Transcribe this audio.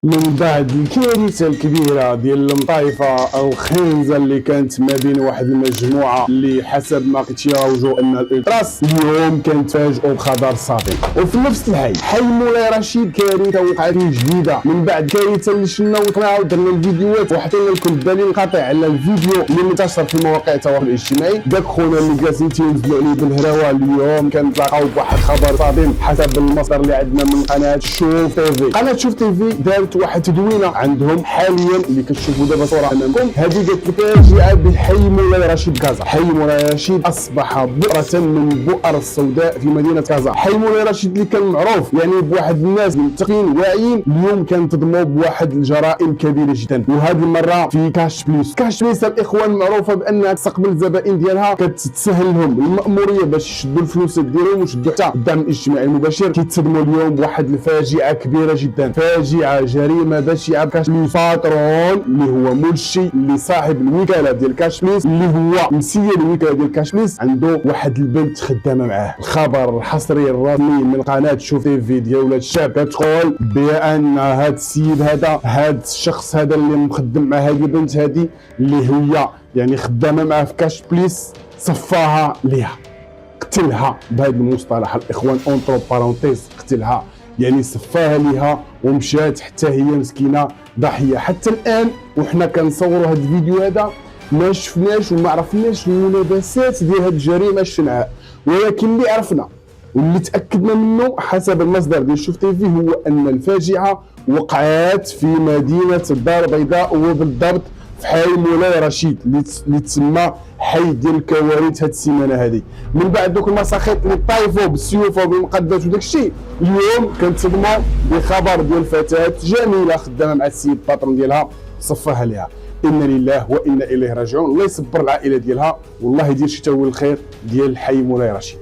من بعد الكارثه الكبيره ديال المطايفه الخنزه اللي كانت ما بين واحد المجموعه اللي حسب ما كيتيراوجوا ان الالتراس اليوم كنتفاجئوا بخبر صادم. وفي نفس الحي حي مولاي رشيد كارثه وقعت جديده من بعد كارثه اللي شفنا وطلعوا درنا الفيديوهات وحطينا لكم الدليل القاطع على الفيديو اللي انتشر في مواقع التواصل الاجتماعي. داك خونا اللي جالسين تينزلوا عليه بالهراوه اليوم كنتلاقاو بواحد خبر صادم حسب المصدر اللي عندنا من قناه شوف تيفي. قناه شوف تيفي دارت واحد تدوينه عندهم حاليا اللي كتشوفوا دابا صوره امامكم. هذه قالت لك فاجئه بحي مولاي رشيد كازا. حي مولاي رشيد اصبح بؤره من البؤر السوداء في مدينه كازا. حي مولاي رشيد اللي كان معروف يعني بواحد الناس متقين واعيين اليوم كنتظموا بواحد الجرائم كبيره جدا، وهذه المره في كاش بليس. كاش بليس الاخوان معروفه بانها تستقبل الزبائن ديالها كتسهل لهم الماموريه باش يشدوا الفلوس ديالهم ويشدوا حتى الدعم الاجتماعي المباشر. كيتصدموا اليوم بواحد الفاجعه كبيره جدا، فاجعه جريمه بشعه بكاش بليس. باترون اللي هو ملشي اللي صاحب الوكاله ديال كاش بليس اللي هو مسير الوكاله ديال كاش بليس عنده واحد البنت خدامه معاه. الخبر الحصري الرسمي من قناه شوف تيفي ديال ولاد الشعب كتقول بان هذا السيد هذا الشخص هذا اللي مخدم مع هذه البنت هذه اللي هي يعني خدامه معاه في كاش بليس صفاها ليها، قتلها بهذا المصطلح الاخوان اونترو بارونتيز، قتلها يعني صفاها ليها ومشات حتى هي مسكينه ضحيه. حتى الان وحنا كنصوروا هذا الفيديو هذا ما شفناش وما عرفناش الملابسات ديال هذه الجريمه الشنعاء، ولكن اللي عرفنا واللي تاكدنا منه حسب المصدر ديال شوف تيفي هو ان الفاجعه وقعت في مدينه الدار البيضاء وبالضبط في حي مولاي رشيد اللي تسمى حي ديال الكوارث هاد السيمانه هذه. من بعد دوك المساخيط اللي طايفوا بالسيوف وبالمقدات وداك الشيء اليوم كنتصدموا بخبر ديال فتاه جميله خدامه مع السيد باترون ديالها صفاها ليها. انا لله وانا اليه راجعون. الله يصبر العائله ديالها والله يدير شي تاويل الخير ديال حي مولاي رشيد.